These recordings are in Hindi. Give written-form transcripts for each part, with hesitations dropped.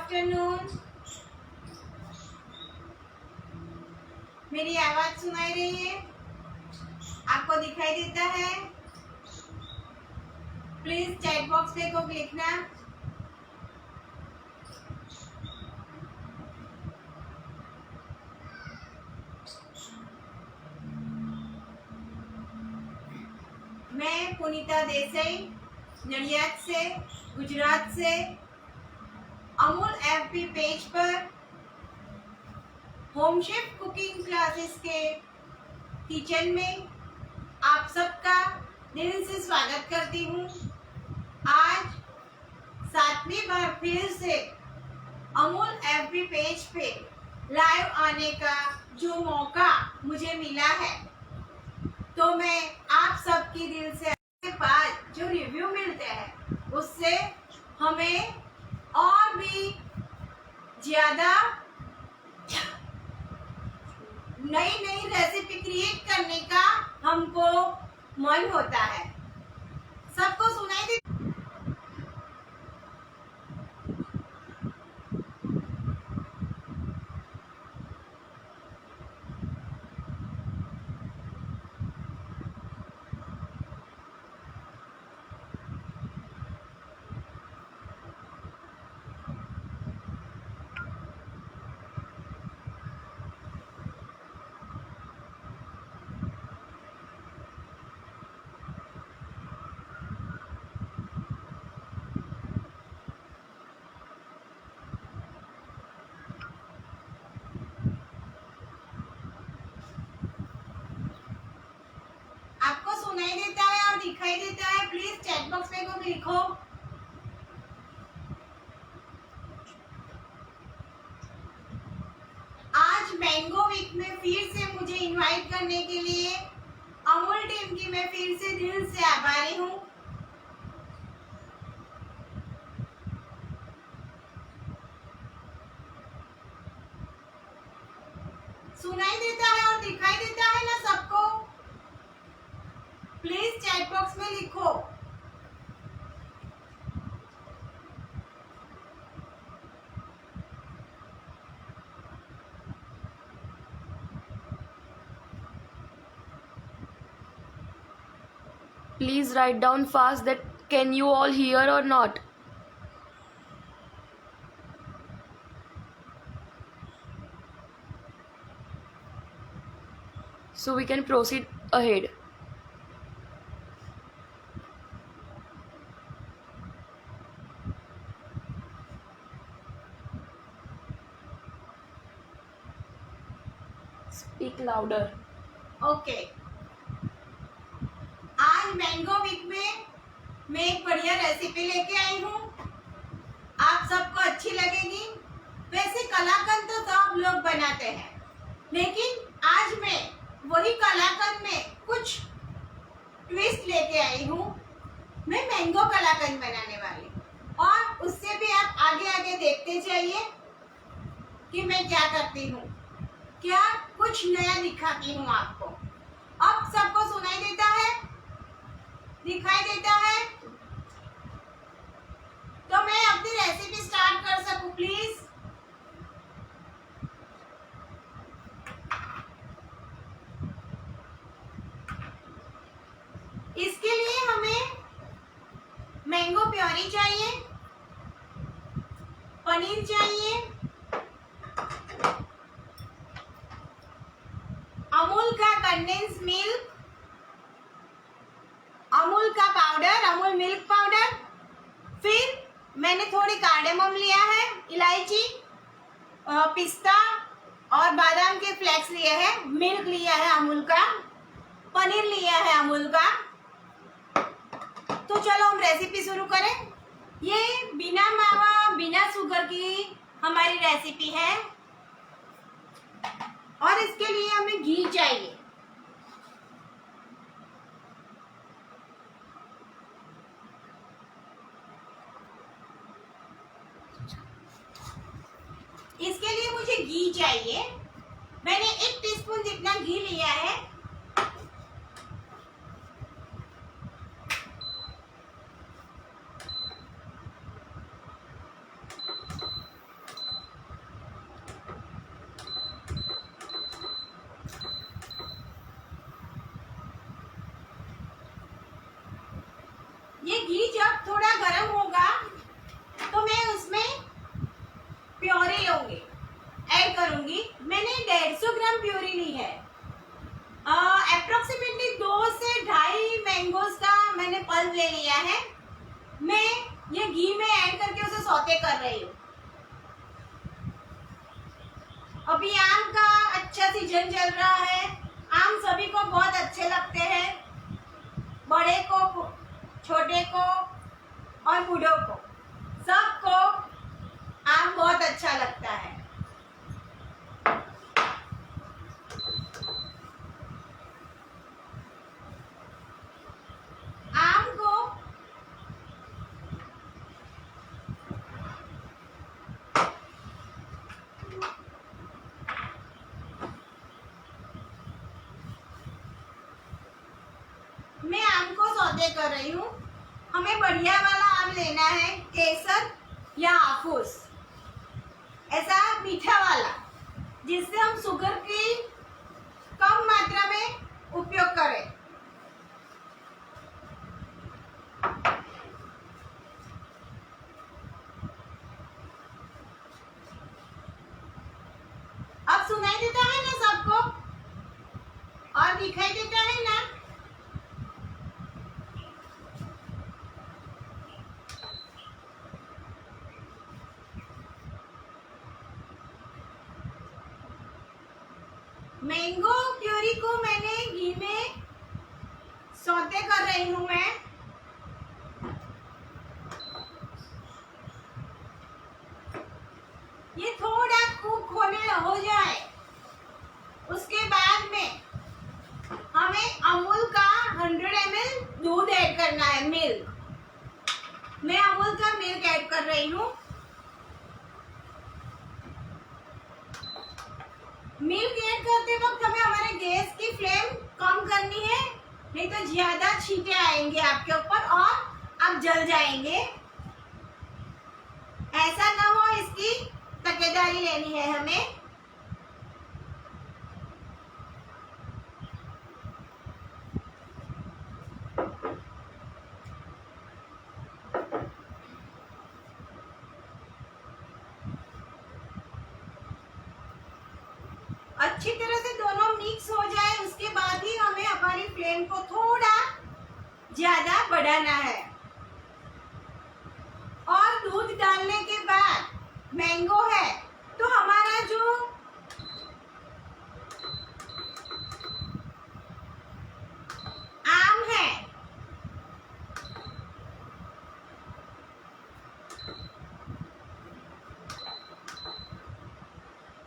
आफ्टरनून। मेरी आवाज सुनाई रही है? आपको दिखाई देता है? प्लीज चैट बॉक्स में को लिखना। मैं पुनीता देसाई नडियाद से, गुजरात से, अमूल एफबी पेज पर होम शेफ कुकिंग क्लासेस के किचन में आप सबका दिल से स्वागत करती हूँ। आज 7वीं बार फिर से अमूल एफबी पेज पे लाइव आने का जो मौका मुझे मिला है, तो मैं आप सबकी दिल से बाद जो रिव्यू मिलते हैं उससे हमें और भी ज्यादा नई नई रेसिपी क्रिएट करने का हमको मन होता है। सबको सुनाई दे? सुनाई देता है और दिखाई देता है? प्लीज चैट बॉक्स में को लिखो। आज मैंगो वीक में फिर से मुझे इनवाइट करने के लिए अमूल टीम की मैं फिर से दिल से आभारी हूँ। सुनाई देता है और दिखाई देता है ना सबको? प्लीज चैट बॉक्स में लिखो। Please write down fast that can you all hear or not. So we can proceed ahead. Speak louder. Okay आज मैंगो वीक में मैं एक बढ़िया रेसिपी लेके आई हूँ। आप सबको अच्छी लगेगी। वैसे कलाकंद तो सब लोग बनाते हैं, लेकिन आज मैं वही कलाकंद में कुछ ट्विस्ट लेके आई हूँ। मैं मैंगो कलाकंद बनाने वाली हूँ और उससे भी आप आगे आगे देखते जाइए कि मैं क्या करती हूँ, क्या कुछ नया दिखाती हूँ आपको। अब सबको सुनाई देता है, दिखाई देता है? तो मैं अपनी रेसिपी स्टार्ट कर सकूं प्लीज? इसके लिए हमें मैंगो प्योरी चाहिए, पनीर चाहिए, अमूल का कंडेंस मिल्क, अमूल का पाउडर, अमूल मिल्क पाउडर, फिर मैंने थोड़ी कार्डेमम लिया है, इलायची, पिस्ता और बादाम के फ्लेक्स लिए हैं, मिल्क लिया है अमूल का, पनीर लिया है अमूल का। तो चलो हम रेसिपी शुरू करें। ये बिना मावा बिना शुगर की हमारी रेसिपी है और इसके लिए हमें घी चाहिए। इसके लिए मुझे घी चाहिए। मैंने 1 टीस्पून जितना घी लिया है। पल्प ले लिया है, मैं ये घी में ऐड करके उसे सौते कर रही हूँ। अभी आम का अच्छा सीजन चल रहा है, आम सभी को बहुत अच्छे लगते हैं, बड़े को, छोटे को और बूढ़ों को, सबको आम बहुत अच्छा लगता है। आम को मैं आम को सौते कर रही हूँ। हमें बढ़िया वाला आम लेना है, केसर या हाफूस, ऐसा मीठा वाला, जिससे हम शुगर की कम मात्रा में उपयोग करें। अब सुनाई देता है ना सबको, और दिखाई देता है ना? मैंगो प्यूरी को मैंने घी में सौते कर रही हूँ मैं। ये थोड़ा कुक होने हो जाए, उसके बाद में हमें अमूल का 100 ml दूध ऐड करना है, मिल्क। मैं अमूल का मिल्क ऐड कर रही हूँ। मिल्क ऐड करते वक्त हमें हमारे गैस की फ्लेम कम करनी है, नहीं तो ज्यादा छींटे आएंगे आपके ऊपर और आप जल जाएंगे। ऐसा ना हो, इसकी तकेदारी लेनी है हमें। अच्छी तरह से दोनों मिक्स हो जाए, उसके बाद ही हमें हमारी फ्लेम को थोड़ा ज्यादा बढ़ाना है। और दूध डालने के बाद मैंगो है, तो हमारा जो आम है,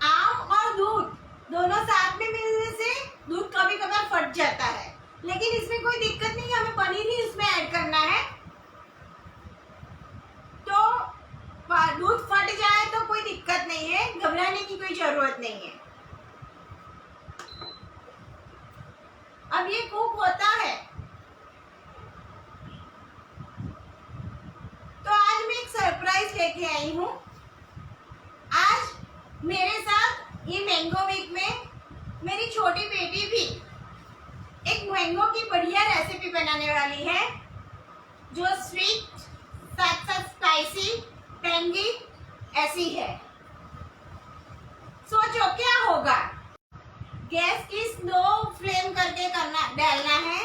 आम और दूध दोनों साथ में मिलने से दूध कभी कभार फट जाता है, लेकिन इसमें कोई दिक्कत नहीं है। हमें पनीर ही इसमें ऐड करना है, तो दूध फट जाए तो कोई दिक्कत नहीं है, घबराने की कोई जरूरत नहीं है। अब ये कुक होता है, तो आज मैं एक सरप्राइज लेके आई हूँ। आज मेरे साथ ये मैंगो वीक में मेरी छोटी बेटी भी एक मैंगो की बढ़िया रेसिपी बनाने वाली है, जो स्वीट साथ साथ स्पाइसी टेंगी ऐसी है। सोचो क्या होगा। गैस की स्लो फ्लेम करके डालना है,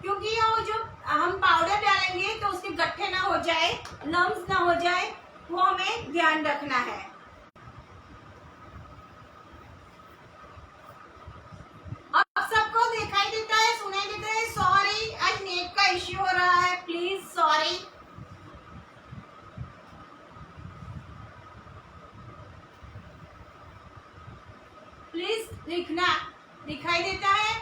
क्योंकि वो जो हम पाउडर डालेंगे तो उसके गट्ठे ना हो जाए, लम्स ना हो जाए, वो हमें ध्यान रखना है। अब सबको दिखाई देता है, सुनाई देता है? सॉरी, आज नेट का इश्यू हो रहा है, प्लीज सॉरी। प्लीज लिखना, दिखाई देता है?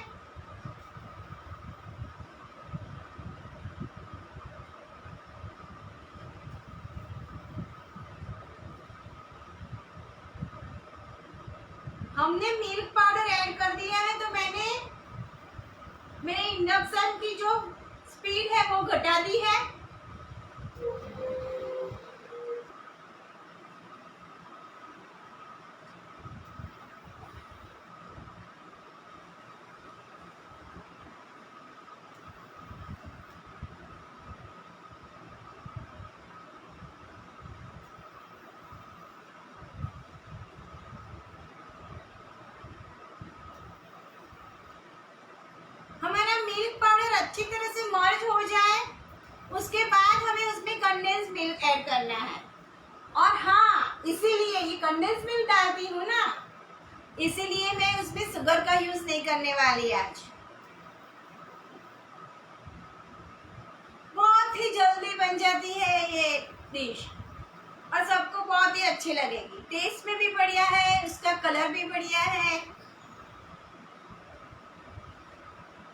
हमने मिल्क पाउडर ऐड कर दिया है, तो मैंने मेरे इंडक्शन की जो स्पीड है वो घटा दी है। हमारा मिल्क पाउडर अच्छी तरह से मर्ज हो जाए, कंडेंस मिल्क ऐड करना है। और हाँ, इसीलिए ये कंडेंस मिल्क डालती हूँ ना, इसीलिए मैं उसमें शुगर का यूज नहीं करने वाली आज। बहुत ही जल्दी बन जाती है ये डिश और सबको बहुत ही अच्छी लगेगी। टेस्ट में भी बढ़िया है, उसका कलर भी बढ़िया है,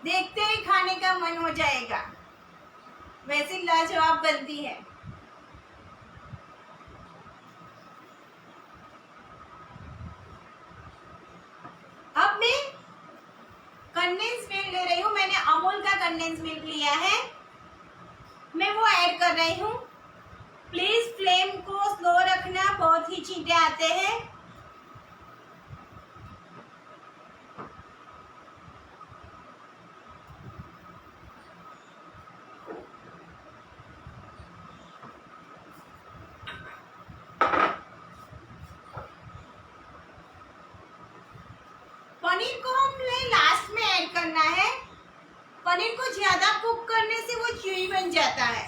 देखते ही खाने का मन हो जाएगा। वैसे लाजवाब बनती है। अब मैं कंडेंस मिल्क ले रही हूँ, मैंने अमूल का कंडेंस मिल्क लिया है, मैं वो ऐड कर रही हूँ। प्लीज फ्लेम को स्लो रखना, बहुत ही छींटे आते हैं। पनीर को हमें लास्ट में ऐड करना है। पनीर को ज्यादा कुक करने से वो च्यूई बन जाता है,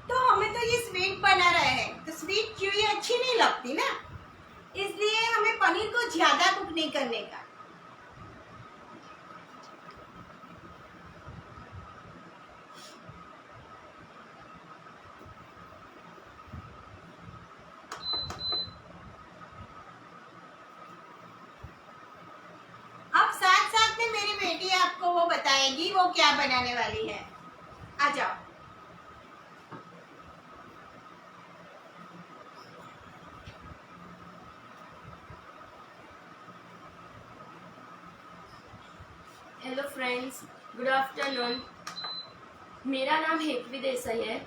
तो हमें तो ये स्वीट बना रहे हैं, तो स्वीट च्यूई अच्छी नहीं लगती ना, इसलिए हमें पनीर को ज्यादा कुक नहीं करने का। अब साथ साथ में मेरी बेटी आपको वो बताएगी वो क्या बनाने वाली है। आ जाओ। Hello friends, good afternoon. मेरा नाम हेतवी देसाई है।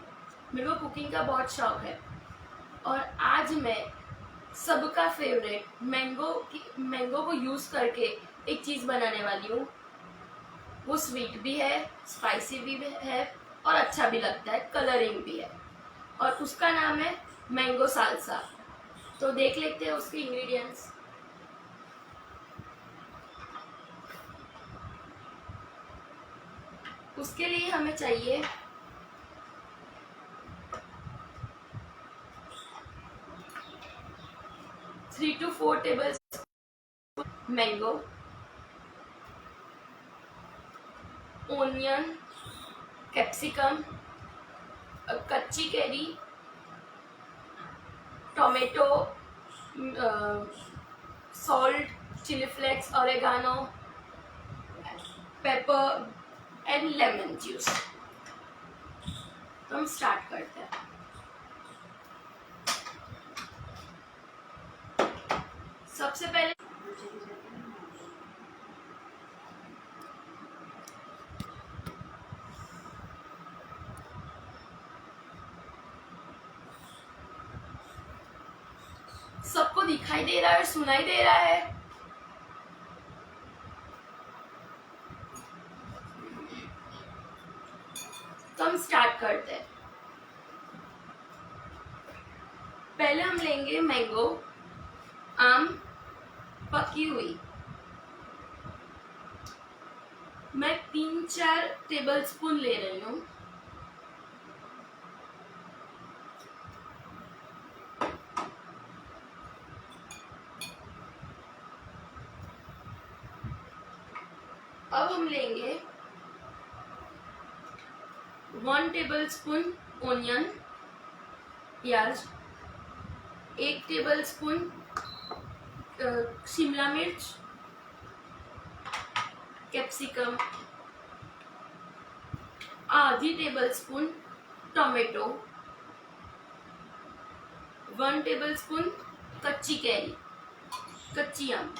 मेरे को कुकिंग का बहुत शौक है और आज मैं सबका फेवरेट मैंगो को यूज़ करके एक चीज़ बनाने वाली हूँ। वो स्वीट भी है, स्पाइसी भी है और अच्छा भी लगता है, कलरिंग भी है, और उसका नाम है मैंगो सालसा। तो देख लेते हैं उसके इंग्रेडिएंट्स। उसके लिए हमें चाहिए 3 to 4 table mango, onion, capsicum, कच्ची कैरी, tomato, salt, chilli flakes, oregano, pepper and lemon juice. तो हम स्टार्ट करते हैं। सबसे पहले सबको दिखाई दे रहा है और सुनाई दे रहा है? तो हम स्टार्ट करते हैं। पहले हम लेंगे मैंगो, आम, पकी हुई। मैं 3-4 टेबल स्पून ले रही हूँ। अब हम लेंगे 1 टेबल स्पून ओनियन, प्याज, 1 टेबल स्पून शिमला मिर्च, कैप्सिकम, आधी tablespoon tomato, 1 tablespoon कच्ची कैरी, कच्ची आम।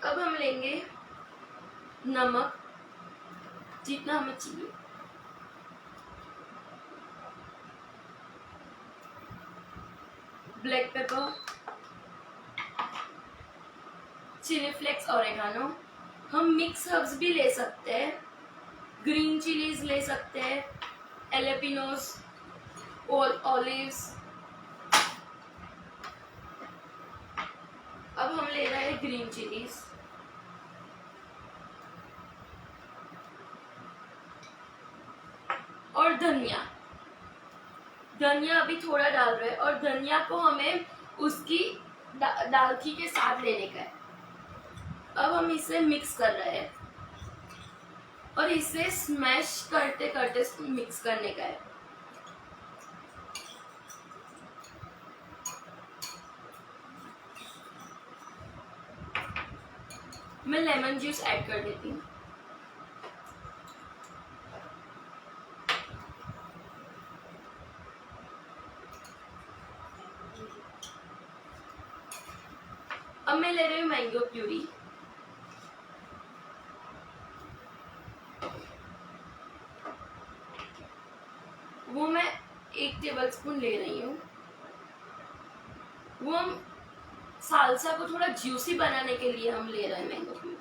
अब हम लेंगे नमक जितना हमें चाहिए, black pepper, chilli flakes, oregano. हम मिक्स हर्ब्स भी ले सकते हैं, ग्रीन चिलीज ले सकते हैं, एलेपिनोस, ऑलिव्स, अब हम ले रहे हैं ग्रीन चिलीज, और धनिया। धनिया अभी थोड़ा डाल रहे हैं, और धनिया को हमें उसकी दालची के साथ लेने का है। अब हम इसे मिक्स कर रहे हैं, और इसे स्मैश करते करते मिक्स करने का है। मैं लेमन जूस ऐड कर देती हूँ। अब मैं ले रही हूँ मैंगो प्यूरी। वो मैं 1 टेबलस्पून ले रही हूँ। वो हम सालसा को थोड़ा ज्यूसी बनाने के लिए हम ले रहे हैं मैंगो प्यूरी।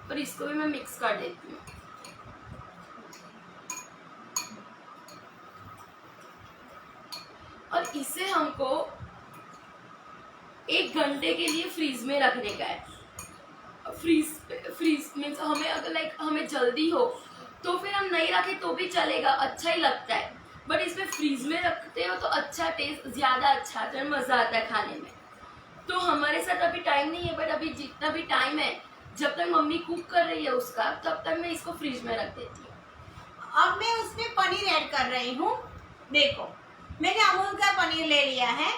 और इसको भी मैं मिक्स कर देती हूँ। और इसे हमको 1 घंटे के लिए फ्रीज में रखने का है। फ्रीज मीन्स हमें अगर हमें जल्दी हो तो फिर हम नहीं रखे तो भी चलेगा, अच्छा ही लगता है। बट इसमें फ्रीज में रखते हो तो अच्छा टेस्ट ज़्यादा अच्छा आता है, मज़ा आता है खाने में। तो हमारे साथ अभी टाइम नहीं है, बट अभी जितना भी टाइम है, जब तक मम्मी कुक कर रही है उसका, तब तक मैं इसको फ्रीज में रख देती हूँ। अब मैं उसमें पनीर ऐड कर रही हूँ। देखो, मैंने अमूल का पनीर ले लिया है।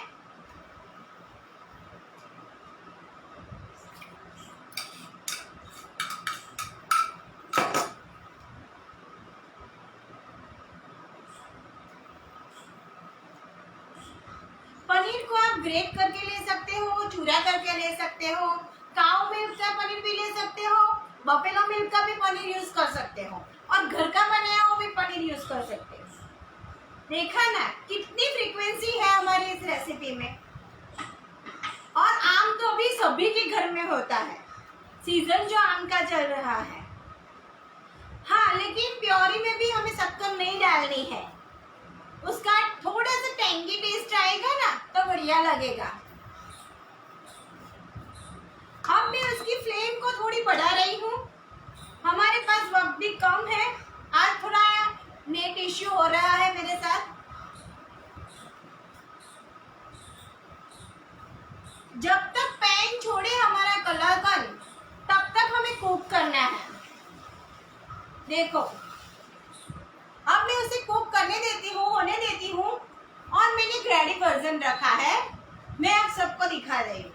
पनीर को आप ग्रेट करके ले सकते हो, चूरा करके ले सकते हो, काऊ मिल्क का पनीर भी ले सकते हो, बफेलो मिल्क का भी पनीर यूज कर सकते हो, और घर का बनाया हुआ भी पनीर यूज कर सकते हो। देखा ना कितनी फ्रीक्वेंसी है हमारी इस रेसिपी में। और आम तो अभी सभी के घर में होता है, सीजन जो आम का चल रहा है। हाँ, लेकिन प्योरी में भी हमें शक्कर नहीं डालनी है, उसका थोड़ा सा टेंगी टेस्ट आएगा ना तो बढ़िया लगेगा। अब मैं उसकी फ्लेम को थोड़ी बढ़ा रही हूँ। हमारे पास वक्त भी कम है, आज थोड़ा नेट इश्यू हो रहा है मेरे साथ। जब तक पैन छोड़े हमारा कलाकंद, तब तक हमें कुक करना है। देखो, अब मैं उसे कुक करने देती हूँ, होने देती हूँ। और मैंने ग्रेडी वर्जन रखा है, मैं आप सबको दिखा रही हूँ।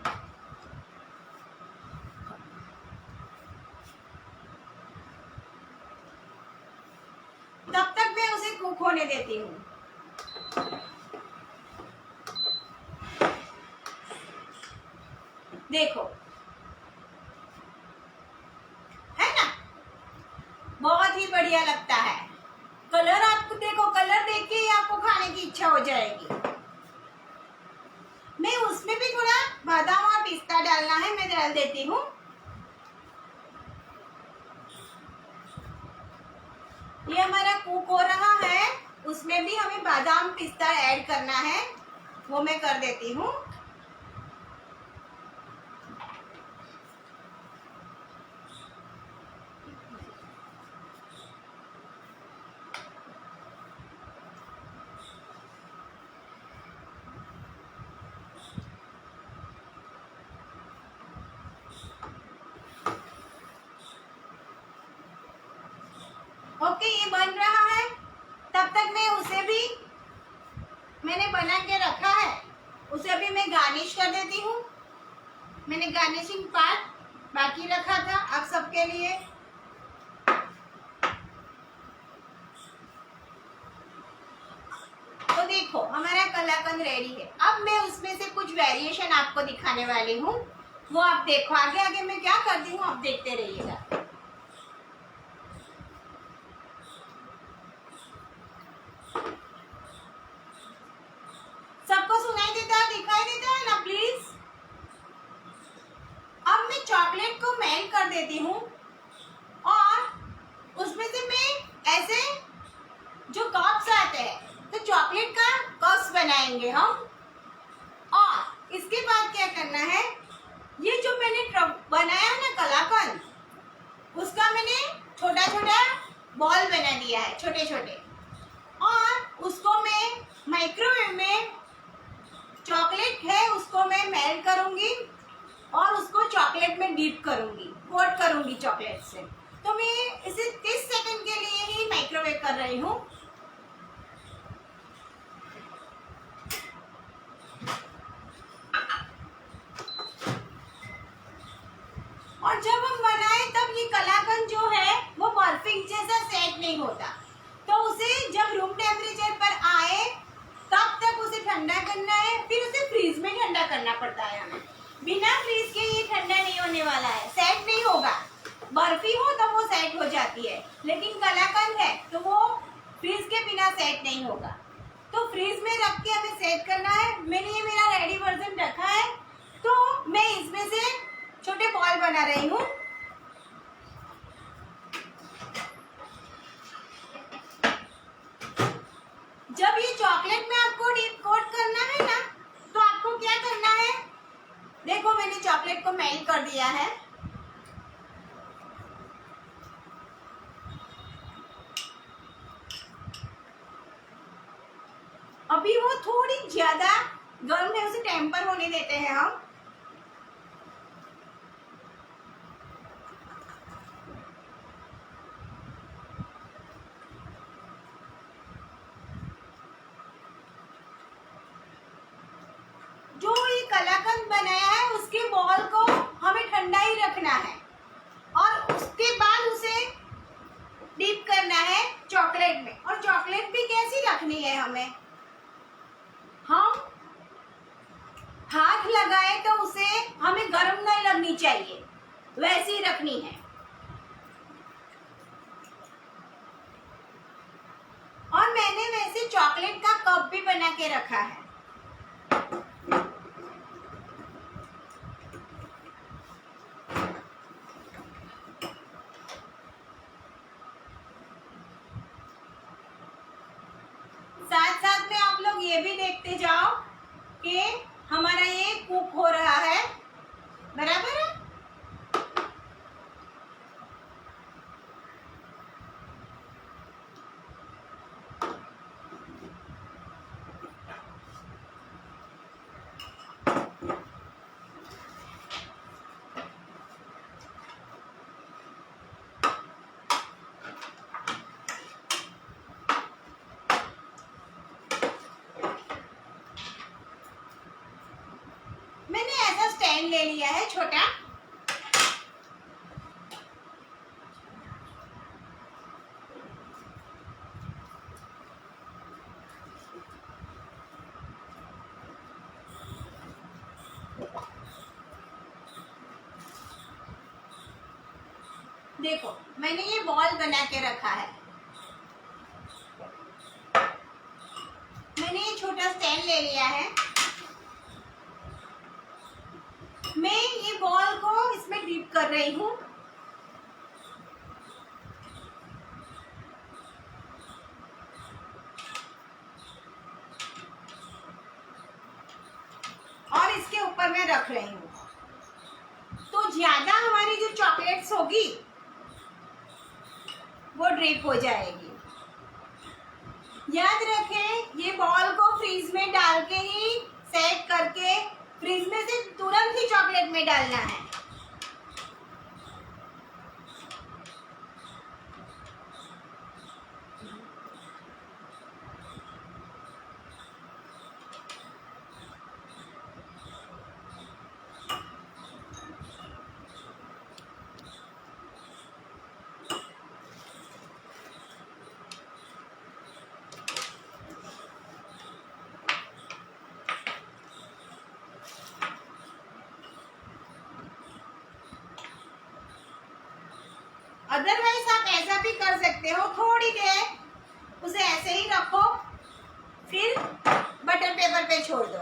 तब तक मैं उसे कुक होने देती हूँ। देखो, है ना, बहुत ही बढ़िया लगता है। कलर आपको देखो, कलर देख के ही आपको खाने की इच्छा हो जाएगी। मैं उसमें भी थोड़ा बादाम और पिस्ता डालना है, मैं डाल देती हूँ। ये हमारा कुक हो रहा है, उसमें भी हमें बादाम पिस्ता ऐड करना है, वो मैं कर देती हूँ। ओके, ये बन रहा है। तब तक मैं उसे भी, मैंने बना के रखा है, उसे भी मैं गार्निश कर देती हूँ। मैंने गार्निशिंग पार्ट बाकी रखा था आप सबके लिए। तो देखो, हमारा कलाकंद रेडी है। अब मैं उसमें से कुछ वेरिएशन आपको दिखाने वाली हूँ, वो आप देखो। आगे आगे मैं क्या करती हूँ आप देखते रहिएगा। सबको सुनाई देता है, दिखाई देता है ना प्लीज? अब मैं चॉकलेट को मेल्ट कर देती हूँ, और उसमें से मैं ऐसे जो कप्स आते हैं, तो चॉकलेट का कप्स बनाएंगे हम। और इसके बाद क्या करना है, ये जो मैंने बनाया ना कलाकंद, उसका मैंने छोटा छोटा बॉल बना दिया है, छोटे छोटे। और उसको मैं माइक्रोवेव में, चॉकलेट है उसको मैं मेल्ट करूंगी और उसको चॉकलेट में डीप करूंगी, कोट करूंगी चॉकलेट से। तो मैं इसे 30 सेकंड के लिए ही माइक्रोवेव कर रही हूँ। और जब हम बनाए तब ये कलाकंद जो है वो परफेक्ट जैसा सेट नहीं होता, तो उसे जब रूम टेम्परेचर पर आए तब तक उसे ठंडा करना है, फिर उसे फ्रीज में ठंडा करना पड़ता है हमें। बिना फ्रीज के ये ठंडा नहीं होने वाला है, सेट नहीं होगा। बर्फी हो तो वो सेट हो जाती है, लेकिन कलाकंद है तो वो फ्रीज के बिना सेट नहीं होगा। तो फ्रीज में रख के हमें सेट करना है। मैंने ये मेरा रेडी वर्जन रखा है, तो मैं इसमें से छोटे बॉल बना रही हूँ। जब ये चॉकलेट में आपको डीप कोट करना है ना, तो आपको क्या करना है, देखो मैंने चॉकलेट को मेल्ट कर दिया है। अभी वो थोड़ी ज्यादा गर्म है, उसे टेम्पर होने देते हैं हम। जो ये कलाकंद बनाया है उसके बॉल को हमें ठंडा ही रखना है और उसके बाद उसे डीप करना है चॉकलेट में। और चॉकलेट भी कैसी रखनी है हमें, हम हाथ लगाए तो उसे हमें गर्म नहीं लगनी चाहिए, वैसी रखनी है। और मैंने वैसे चॉकलेट का कप भी बना के रखा है। साथ साथ में आप लोग ये भी देखते जाओ कि हमारा ये कुक हो रहा है, बराबर है। मैंने ऐसा स्टैंड ले लिया है छोटा। देखो मैंने ये बॉल बना के रखा है। मैंने ये छोटा स्टैंड ले लिया है। मैं ये बॉल को इसमें डीप कर रही हूँ। और इसके ऊपर मैं रख रही हूँ, तो ज्यादा हमारी जो चॉकलेट्स होगी वो ड्रिप हो जाएगी। याद रखें, ये बॉल को फ्रीज में डाल के ही सेट करके फ्रीज में से तुरंत ही चॉकलेट में डालना है। अदरवाइज आप ऐसा भी कर सकते हो, थोड़ी देर उसे ऐसे ही रखो, फिर बटर पेपर पे छोड़ दो।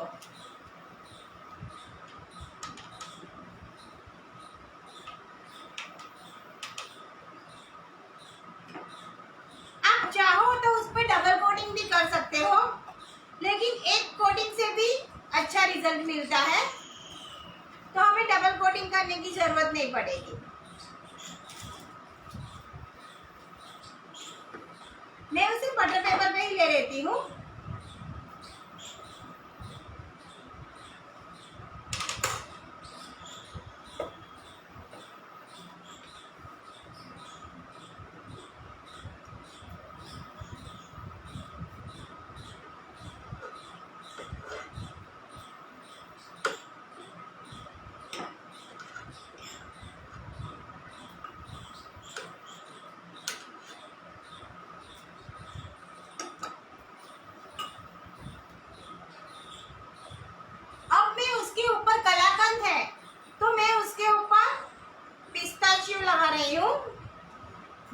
आप चाहो तो उस पर डबल कोटिंग भी कर सकते हो, लेकिन अच्छा रिजल्ट मिलता है, तो हमें डबल कोटिंग करने की जरूरत नहीं पड़ेगी। मैं उसे बटर पेपर पे ही ले लेती हूँ। अब मैं उसके ऊपर कलाकंद है तो मैं उसके ऊपर पिस्ताचियो लगा रही हूँ,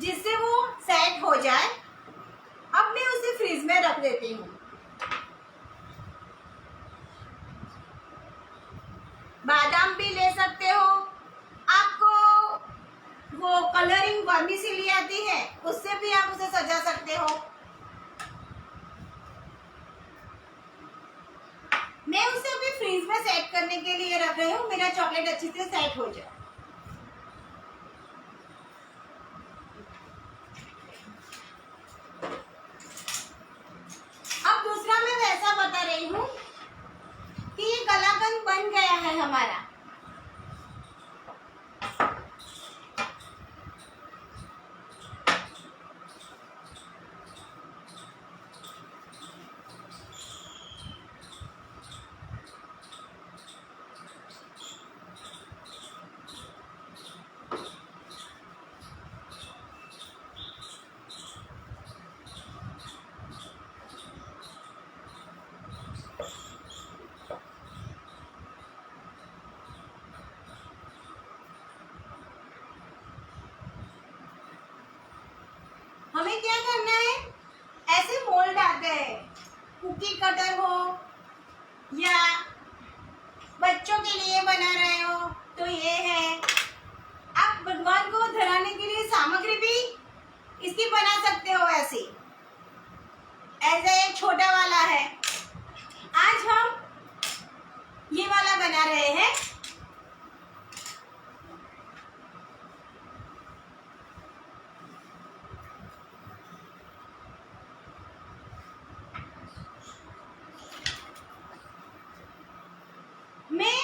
जिससे वो सेट हो जाए। अब मैं उसे फ्रिज में रख देती हूँ। बादाम भी ले सकते हो। आपको वो कलरिंग वर्मिसेली आती है, उससे भी आप उसे सजा सकते हो। मैं उसे अभी फ्रीज में सेट करने के लिए रख रही हूँ, मेरा चॉकलेट अच्छे से सेट हो जाए। अब दूसरा मैं वैसा बता रही हूँ कि ये कलाकंद बन गया है हमारा। हमें क्या करना है, ऐसे मोल्ड आते हैं, कुकी कटर हो या बच्चों के लिए बना रहे हो तो ये है। आप भगवान को धराने के लिए सामग्री भी इसकी बना सकते हो। ऐसे एक छोटा वाला है, आज हम ये वाला बना रहे हैं। मैं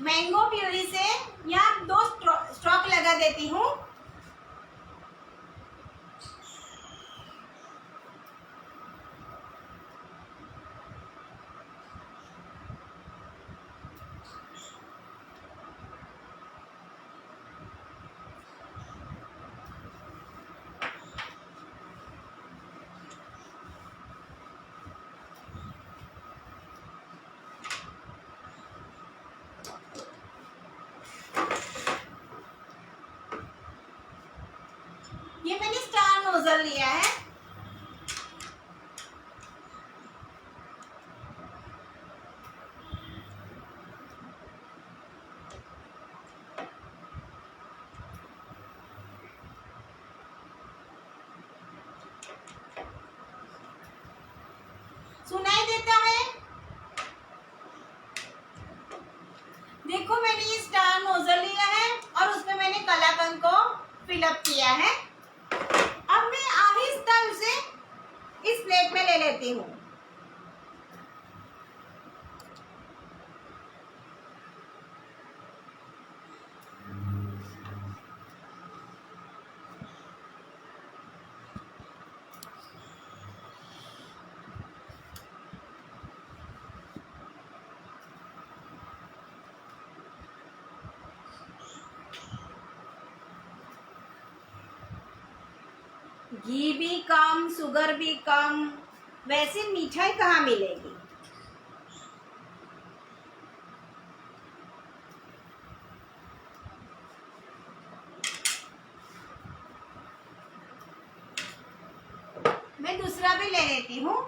मैंगो प्यूरी से यहाँ 2 स्ट्रोक लगा देती हूँ। ये मैंने स्टार नोजल लिया है। सुनाई देता है? देखो, मैंने ये स्टार नोजल लिया है और उसमें मैंने कलाकंद को फिलअप किया है। अब मैं आहिस्ता उसे इस प्लेट में ले लेती हूँ। घी भी कम, शुगर भी कम, वैसे मिठाई कहाँ मिलेगी। मैं दूसरा भी ले लेती हूँ।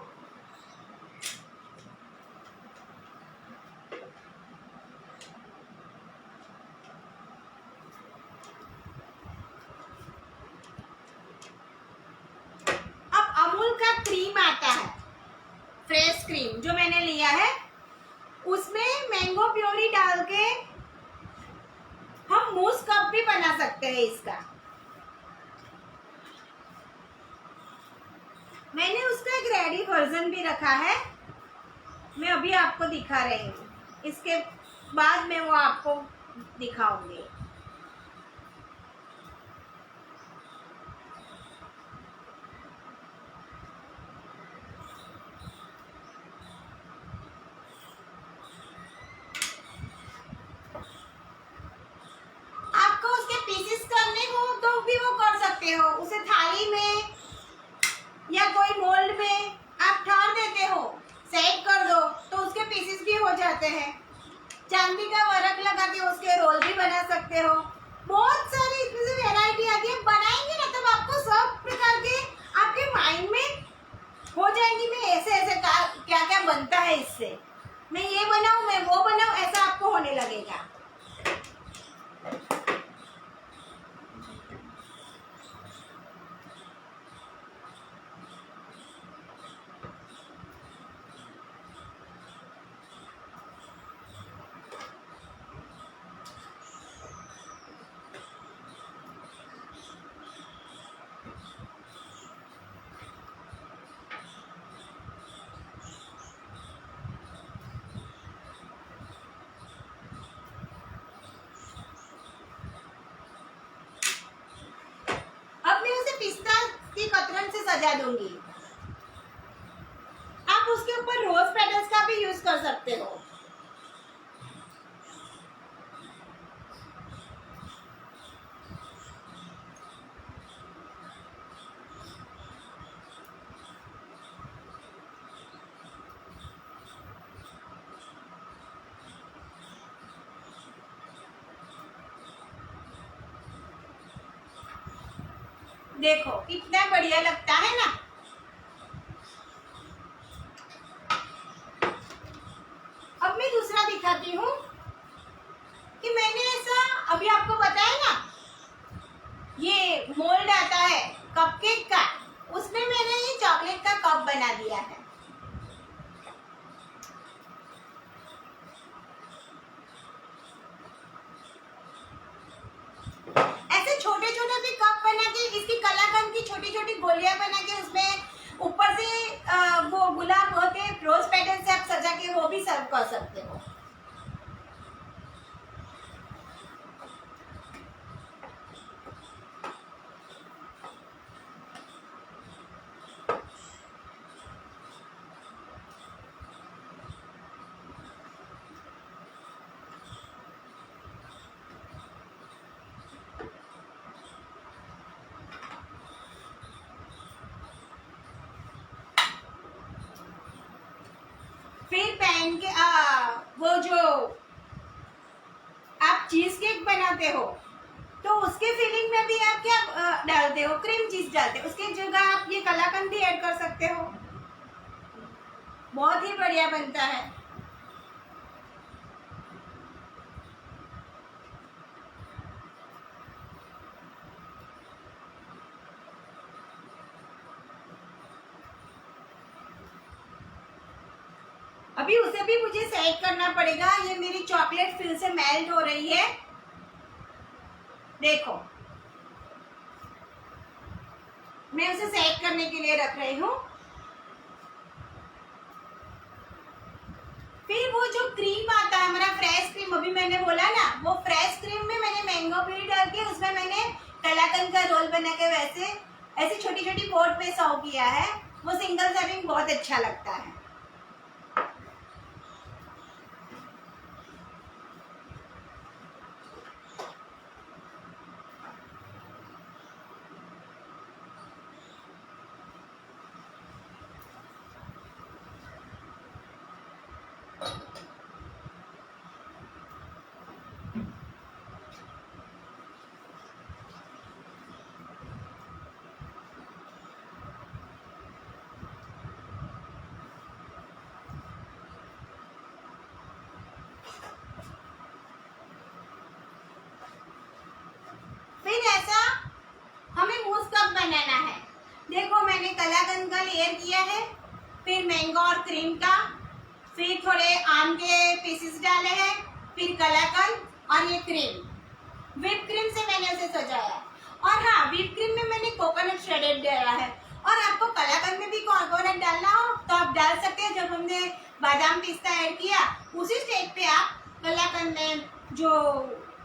अमूल का क्रीम आता है, फ्रेश क्रीम जो मैंने लिया है, उसमें भी डाल के हम मूस कप भी बना सकते हैं इसका। मैंने उसका एक रेडी वर्जन भी रखा है, मैं अभी आपको दिखा रही हूँ, इसके बाद मैं वो आपको दिखाऊंगी। आपको उसके पीसेस करने हो तो भी वो कर सकते हो, उसे थाली में या कोई मोल्ड में आप ठार देते हो, सेट कर दो तो उसके पीसेस भी हो जाते हैं। चांदी का वर्क लगा के उसके रोल भी बना सकते हो। बहुत सारी इसमें से वैरायटी आती है, बनाएंगे ना तब आपको सब प्रकार के आपके माइंड में हो जाएंगी, मैं ऐसे ऐसे क्या क्या बनता है इससे, मैं ये बनाऊं, मैं वो बनाऊं, ऐसा आपको होने लगेगा। अब मैं उसे पिस्ता की कतरन से सजा दूंगी। आप उसके ऊपर रोज पेटल्स का भी यूज कर सकते हो। देखो कितना बढ़िया लगता है ना। अब मैं दूसरा दिखाती हूँ कि मैंने ऐसा अभी आपको बताया ना, ये मोल्ड आता है कपकेक का, उसमें मैंने ये चॉकलेट का कप बना दिया है। ऐसे छोटे छोटे भी कप बना के, इसकी कलाकंद की छोटी छोटी गोलियां बना के उसमें ऊपर से वो गुलाब होते रोज पेटल से आप सजा के वो भी सर्व कर सकते हो। फिर पैन के वो जो आप चीज केक बनाते हो तो उसके फिलिंग में भी आप क्या डालते हो, क्रीम चीज डालते हो, उसकी जगह आप ये कलाकंद भी ऐड कर सकते हो, बहुत ही बढ़िया बनता है। अभी उसे भी मुझे सेट करना पड़ेगा। ये मेरी चॉकलेट फिर से मेल्ट हो रही है, देखो मैं उसे सेट करने के लिए रख रही हूँ। फिर वो जो क्रीम आता है हमारा फ्रेश क्रीम, अभी मैंने बोला ना, वो फ्रेश क्रीम में मैंने मैंगो प्यूरी डाल के उसमें मैंने कलाकंद का रोल बना के वैसे ऐसी छोटी छोटी पोट में सर्व किया है। वो सिंगल सर्विंग बहुत अच्छा लगता है। फिर ऐसा हमें मूस कप बनाना है। देखो मैंने कलाकंद का लेयर किया है, फिर मैंगो और क्रीम का, फिर थोड़े आम के पीसेस डाले हैं, फिर कलाकंद और ये क्रीम, व्हिप क्रीम से मैंने उसे सजाया। और हाँ, व्हिप क्रीम में मैंने कोकोनट श्रेडेड डाला है। और आपको कलाकंद में भी कोकोनट डालना हो तो आप डाल सकते हैं। जब हमने बादाम पिस्ता ऐड किया उसी स्टेज पे आप कलाकंद में जो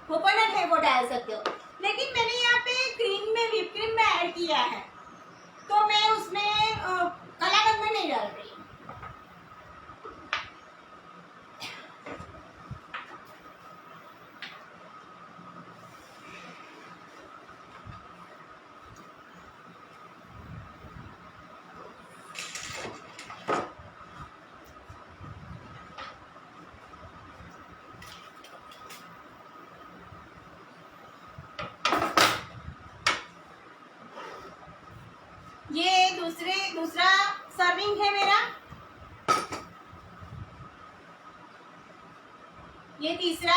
कोकोनट है वो डाल सकते हो। लेकिन मैंने यहाँ पे क्रीम में, व्हिप क्रीम में ऐड किया है, तो मैं उसमें कलाकंद में नहीं डाल रही। ये दूसरा सर्विंग है मेरा, ये तीसरा,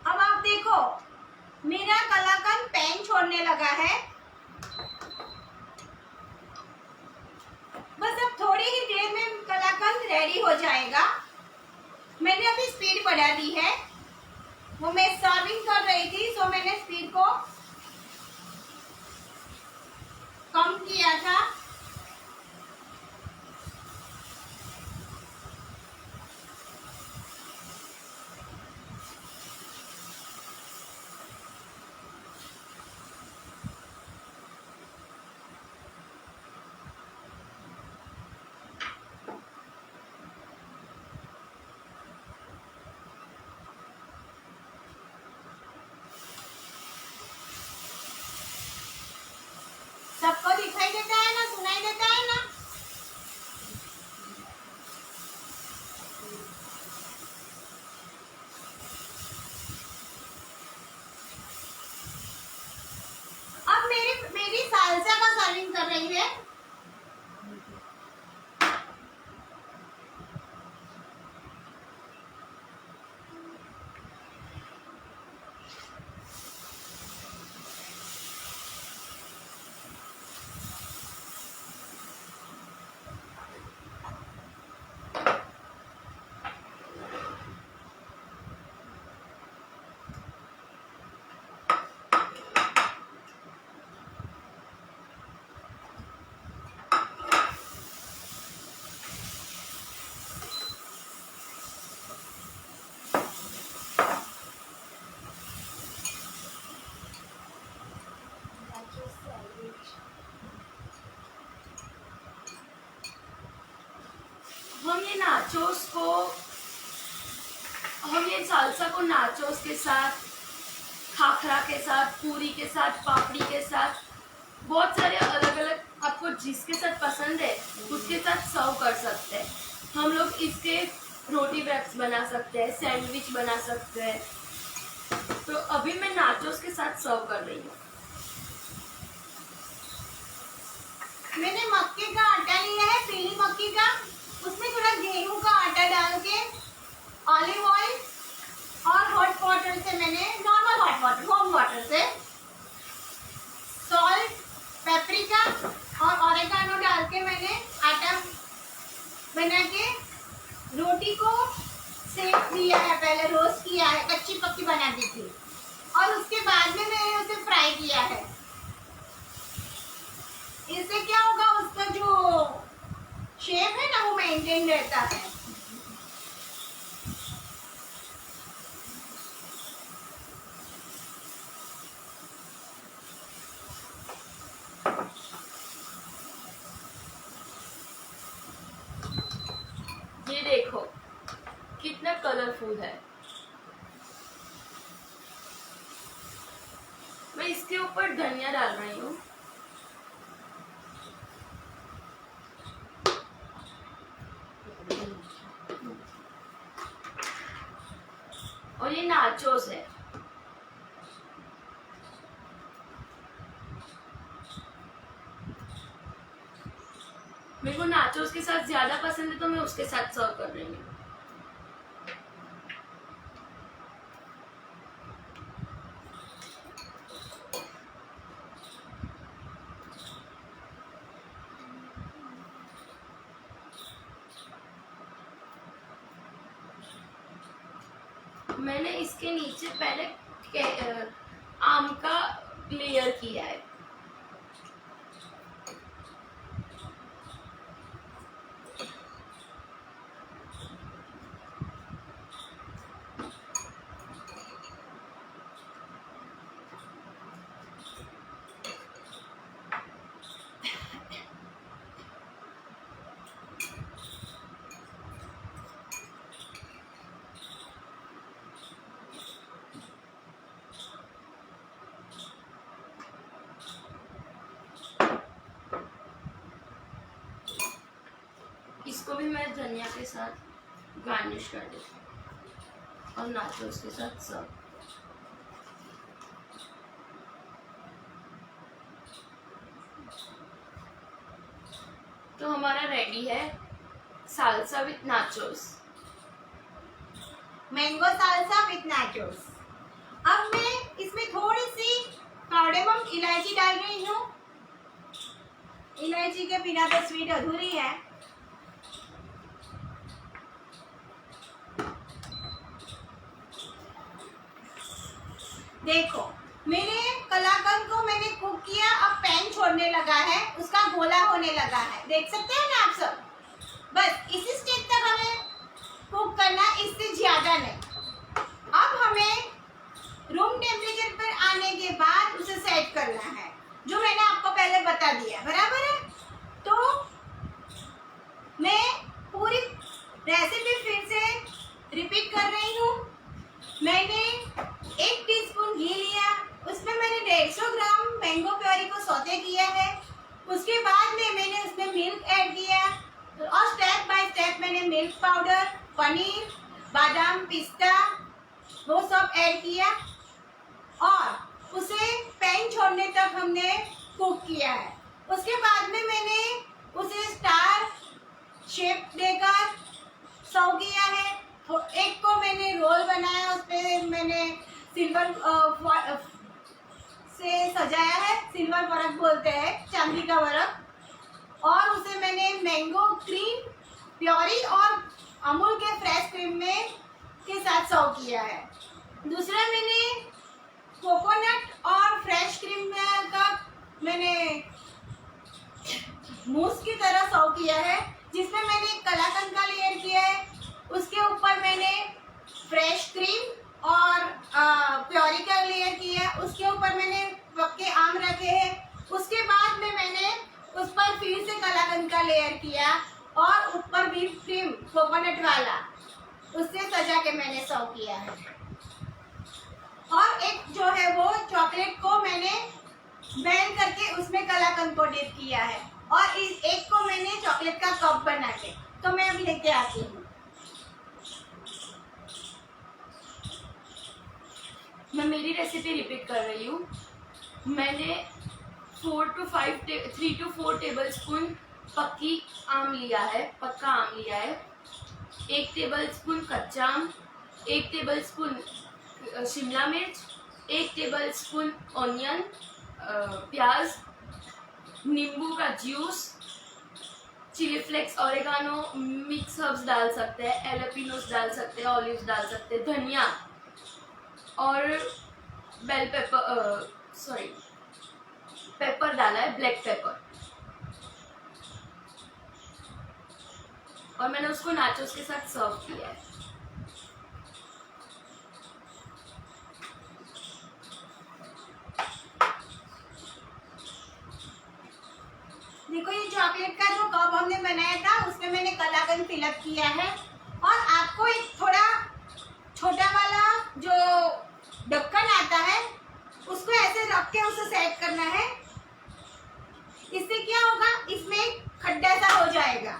अब आप देखो मेरा कलाकंद पैन छोड़ने लगा है। बस अब थोड़ी ही देर में कलाकंद रेडी हो जाएगा। मैंने अभी स्पीड बढ़ा दी है, वो मैं सर्विंग कर रही थी तो मैंने स्पीड को कम किया था। सबको दिखाई देता है ना, सुनाई देता है ना? अब मेरी सालसा का सर्विंग कर रही है। हम ये सालसा को नाचोस के साथ, खाखरा के साथ, पूरी के साथ, पापड़ी के साथ, बहुत सारे अलग अलग आपको जिसके साथ पसंद है उसके साथ सर्व कर सकते हैं। हम लोग इसके रोटी रैप्स बना सकते हैं, सैंडविच बना सकते हैं। तो अभी मैं नाचोस के साथ सर्व कर रही हूँ। मैंने मक्के का आटा लिया है, पीली मक्की का, उसमें थोड़ा गेहूं का आटा डाल के ऑलिव ऑयल और हॉट वाटर से, मैंने normal hot water, warm water से सॉल्ट, पेपरिका और ऑरेगानो डाल के मैंने आटा बना के रोटी को सेक दिया है, पहले रोस्ट किया है, कच्ची पक्की बना दी थी और उसके बाद में मैंने उसे फ्राई किया है। इससे क्या होगा, उसका जो शेप है ना वो मेंटेन रहता है। ये देखो कितना कलरफुल है। मैं इसके ऊपर धनिया डाल रही हूँ। और ये नाचोस है। मेरे को नाचोस के साथ ज्यादा पसंद है तो मैं उसके साथ सर्व कर रही हूँ। मैंने इसके नीचे पहले आम का लेयर किया है। इसको भी मैं धनिया के साथ गार्निश कर देती हूँ और नाचोस के साथ सर्व। तो हमारा रेडी है salsa with nachos, mango salsa with nachos. अब मैं इसमें थोड़ी सी कार्डेमम इलायची डाल रही हूँ। इलायची के बिना तो स्वीट अधूरी है। देखो मेरे कलाकंद को मैंने कुक किया, अब पैन छोड़ने लगा है, उसका गोला होने लगा है। देख सकते हैं ना आप सब। बस इसी स्टेज तक हमें कुक करना, इससे ज्यादा नहीं। अब हमें रूम टेम्परेचर पर आने के बाद उसे सेट करना है, जो मैंने आपको पहले बता दिया, बराबर है। तो मैं पूरी रेसिपी फिर से रिपीट कर रही हूँ। मैंने 1 टीस्पून घी लिया, उसमें मैंने 150 ग्राम मैंगो प्योरी को सौते किया है। उसके बाद में मैंने उसमें मिल्क ऐड किया और स्टेप बाय स्टेप मैंने मिल्क पाउडर, पनीर, बादाम, पिस्ता वो सब ऐड किया और उसे पैन छोड़ने तक हमने कुक किया है। उसके बाद में मैंने उसे स्टार शेप देकर सर्व किया है। तो एक को मैंने रोल बनाया, उस पर मैंने सिल्वर से सजाया है। सिल्वर वर्क बोलते हैं, चांदी का वर्क। और उसे मैंने मैंगो क्रीम प्योरी और अमूल के फ्रेश क्रीम में के साथ सर्व किया है। दूसरा मैंने कोकोनट और फ्रेश क्रीम का मैंने मूस की तरह सर्व किया है, जिसमें मैंने कलाकंद का लेयर किया है। उसके ऊपर मैंने फ्रेश क्रीम और प्योरी का लेयर किया। उसके ऊपर मैंने पक्के आम रखे हैं। उसके बाद में मैंने उस पर फिर से कलाकंद का लेयर किया और ऊपर व्हिप क्रीम कोकोनट वाला उससे सजा के मैंने सर्व किया है। और एक जो है वो चॉकलेट को मैंने बेल करके उसमें कलाकंद को डिप किया है और इस एक को मैंने चॉकलेट का कप बना के, तो मैं अभी लेके आती हूँ। मैं मेरी रेसिपी रिपीट कर रही हूँ। मैंने 3 to 4 टेबल स्पून पक्की आम लिया है, पक्का आम लिया है। 1 टेबल स्पून कच्चा आम, 1 टेबल स्पून शिमला मिर्च, 1 टेबल स्पून ऑनियन प्याज, नींबू का juice, chilli flakes, oregano, mix herbs डाल सकते हैं, एलोपिनोस डाल सकते हैं, ऑलिव्स डाल सकते हैं, धनिया और बेल पेपर पेपर डाला है, ब्लैक पेपर। और मैंने उसको नाचोस के साथ सर्व किया है। देखो ये चॉकलेट का जो कप हमने बनाया था उसमें मैंने कलाकंद फिलअप किया है। और आपको एक थोड़ा छोटा वाला जो ढक्कन आता है उसको ऐसे रख के उसे सेट करना है। इससे क्या होगा, इसमें खड्डा सा हो जाएगा।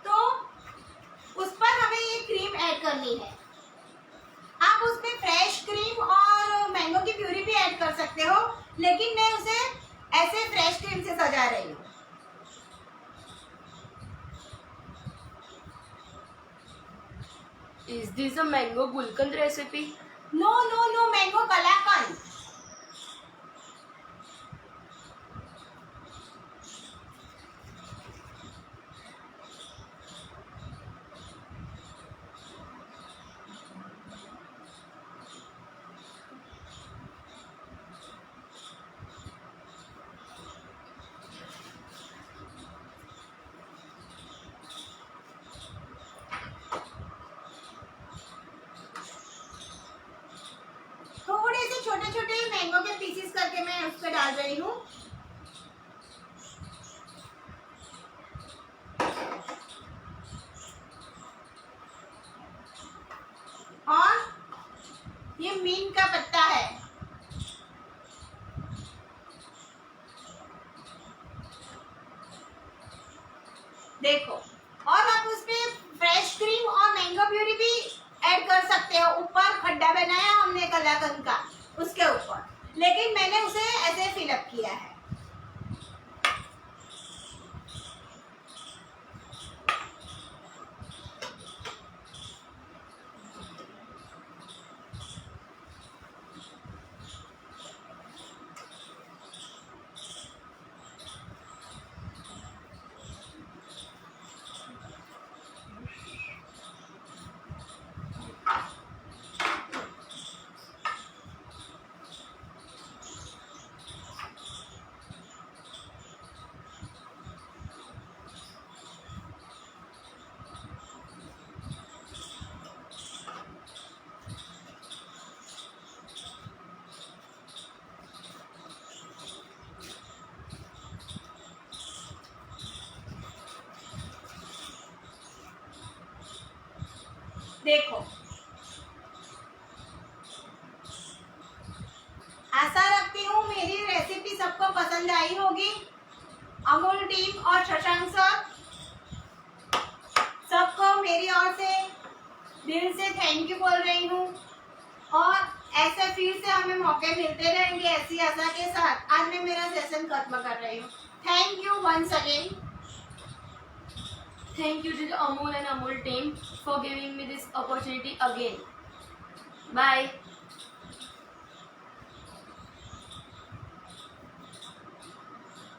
तो उस पर हमें ये क्रीम ऐड करनी है। आप उसमें फ्रेश क्रीम और मैंगो की प्यूरी भी ऐड कर सकते हो, लेकिन मैं उसे ऐसे फ्रेश क्रीम से सजा रही हूँ। Is this a mango gulkand recipe? No no no, mango kalakand. Mango के पीसेस करके मैं उस पर डाल रही हूँ। और ये मीन का पत्ता है। देखो, और आप उसमें फ्रेश क्रीम और मैंगो प्यूरी भी ऐड कर सकते हो। ऊपर खड्डा बनाया हमने कलाकंद का उसके ऊपर, लेकिन मैंने उसे ऐसे फिलअप किया है। देखो, आशा रखती हूँ मेरी रेसिपी सबको पसंद आई होगी। अमूल टीम और शशांक सर सबको मेरी ओर से दिल से थैंक यू बोल रही हूँ। और ऐसे फिर से हमें मौके मिलते रहेंगे ऐसी आशा के साथ। आज मैं मेरा सेशन खत्म कर रही हूँ। Thank you once again. Thank you to the Amul and Amul team for giving me this opportunity again. Bye.